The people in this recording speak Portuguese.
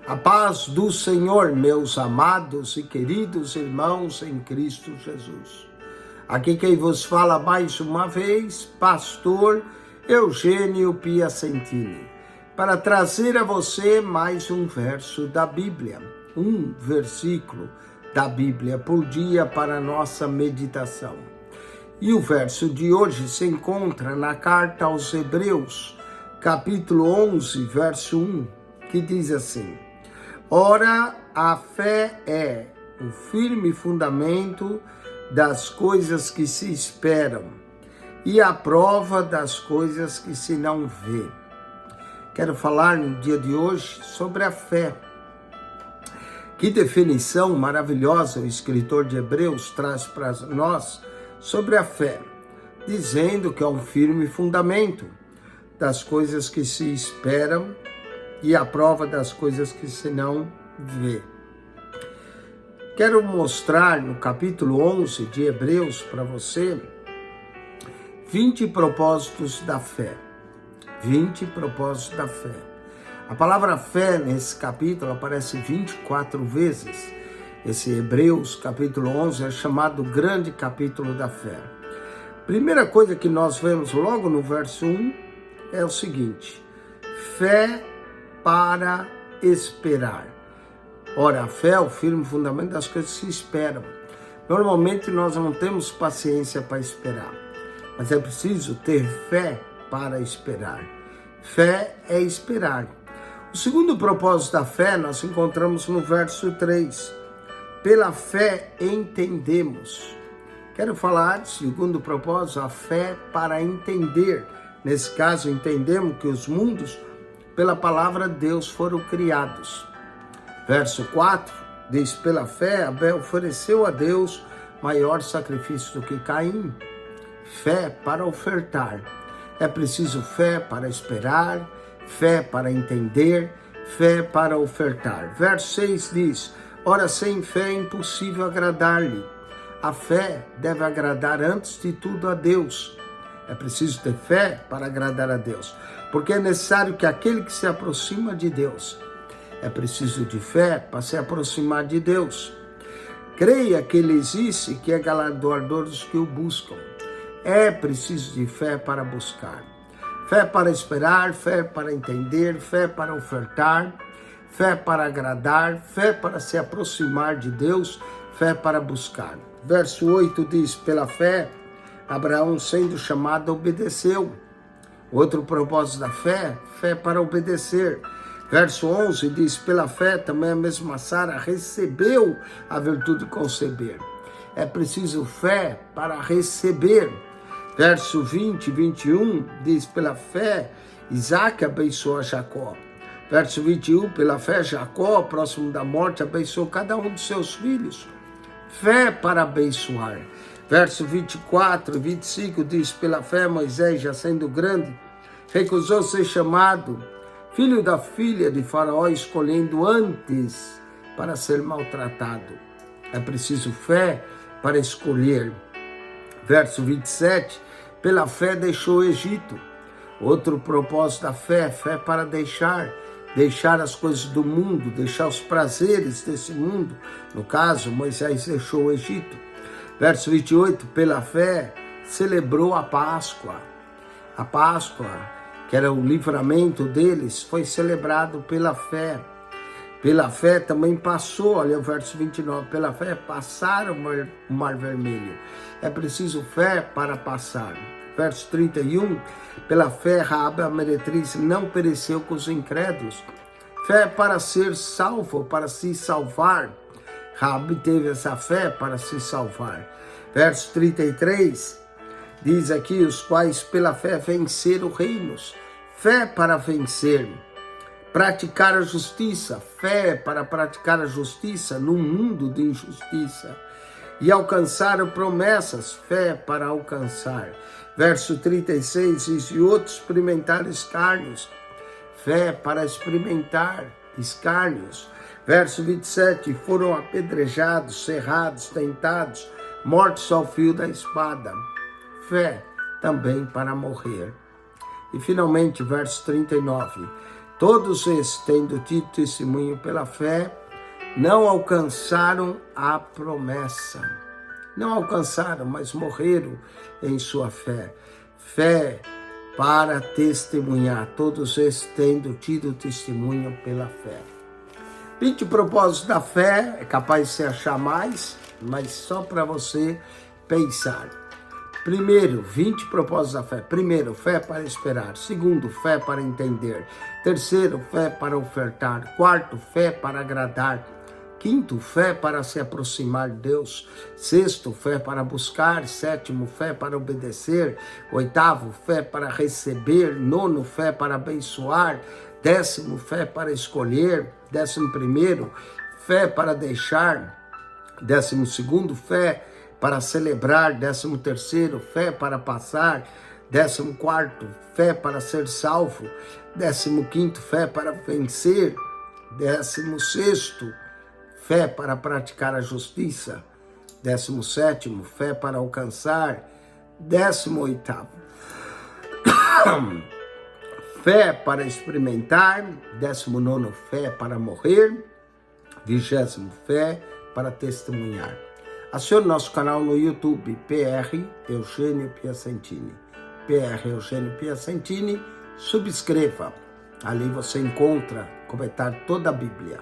A paz do Senhor, meus amados e queridos irmãos em Cristo Jesus. Aqui quem vos fala mais uma vez, pastor Eugênio Piacentini, para trazer a você mais um verso da Bíblia, um versículo da Bíblia por dia para a nossa meditação. E o verso de hoje se encontra na carta aos Hebreus, capítulo 11, verso 1, que diz assim: Ora, a fé é o firme fundamento das coisas que se esperam e a prova das coisas que se não vê. Quero falar no dia de hoje sobre a fé. Que definição maravilhosa o escritor de Hebreus traz para nós sobre a fé, dizendo que é um firme fundamento das coisas que se esperam e a prova das coisas que se não vê. Quero mostrar no capítulo 11 de Hebreus para você 20 propósitos da fé. 20 propósitos da fé. A palavra fé nesse capítulo aparece 24 vezes. Esse Hebreus capítulo 11 é chamado grande capítulo da fé. Primeira coisa que nós vemos logo no verso 1 é o seguinte: fé para esperar. Ora, a fé é o firme fundamento das coisas que se esperam. Normalmente nós não temos paciência para esperar, mas é preciso ter fé para esperar. Fé é esperar. O segundo propósito da fé nós encontramos no verso 3. Pela fé entendemos. Quero falar, segundo propósito, a fé para entender. Nesse caso, entendemos que os mundos pela palavra de Deus foram criados. Verso 4 diz: pela fé Abel ofereceu a Deus maior sacrifício do que Caim. Fé para ofertar. É preciso fé para esperar, fé para entender, fé para ofertar. Verso 6 diz: ora, sem fé é impossível agradar-lhe. A fé deve agradar antes de tudo a Deus. É preciso ter fé para agradar a Deus, porque é necessário que aquele que se aproxima de Deus, é preciso de fé para se aproximar de Deus. Creia que Ele existe, que é galardoador dos que o buscam. É preciso de fé para buscar. Fé para esperar, fé para entender, fé para ofertar, fé para agradar, fé para se aproximar de Deus, fé para buscar. Verso 8 diz: pela fé Abraão, sendo chamado, obedeceu. Outro propósito da fé, fé para obedecer. Verso 11 diz: pela fé também a mesma Sara recebeu a virtude de conceber. É preciso fé para receber. Verso 20 e 21 diz: pela fé Isaac abençoou a Jacó. Verso 21, pela fé Jacó, próximo da morte, abençoou cada um de seus filhos. Fé para abençoar. Verso 24 e 25 diz: pela fé Moisés, já sendo grande, recusou ser chamado filho da filha de Faraó, escolhendo antes para ser maltratado. É preciso fé para escolher. Verso 27, pela fé deixou o Egito. Outro propósito da fé, fé para deixar as coisas do mundo, deixar os prazeres desse mundo. No caso, Moisés deixou o Egito. Verso 28, pela fé celebrou a Páscoa. A Páscoa, que era o livramento deles, foi celebrado pela fé. Pela fé também passou, olha o verso 29, pela fé passaram o mar vermelho. É preciso fé para passar. Verso 31, pela fé Raabe a meretriz não pereceu com os incrédulos. Fé para ser salvo, para se salvar. Raabe teve essa fé para se salvar. Verso 33, diz aqui: os quais pela fé venceram reinos. Fé para vencer. Praticar a justiça, fé para praticar a justiça num mundo de injustiça. E alcançaram promessas, fé para alcançar. Verso 36 diz: e outros experimentaram escárnios, fé para experimentar escárnios. Verso 27, foram apedrejados, cerrados, tentados, mortos ao fio da espada. Fé também para morrer. E finalmente, verso 39, Todos esses, tendo tido testemunho pela fé, não alcançaram a promessa. Não alcançaram, mas morreram em sua fé. Fé para testemunhar. Todos esses tendo tido testemunho pela fé. 20 propósitos da fé, é capaz de se achar mais, mas só para você pensar. Primeiro, 20 propósitos da fé. Primeiro, fé para esperar. Segundo, fé para entender. Terceiro, fé para ofertar. Quarto, fé para agradar. Quinto, fé para se aproximar de Deus. Sexto, fé para buscar. Sétimo, fé para obedecer. Oitavo, fé para receber. Nono, fé para abençoar. Décimo, fé para escolher. 11º, fé para deixar. 12º, fé para celebrar. 13º, fé para passar. 14º, fé para ser salvo. 15º, fé para vencer. 16º, fé para praticar a justiça. 17º, fé para alcançar. 18º, fé para experimentar. 19º, fé para morrer. 20º, fé para testemunhar. Acione nosso canal no YouTube, PR Eugênio Piacentini. PR Eugênio Piacentini, subscreva. Ali você encontra comentar toda a Bíblia.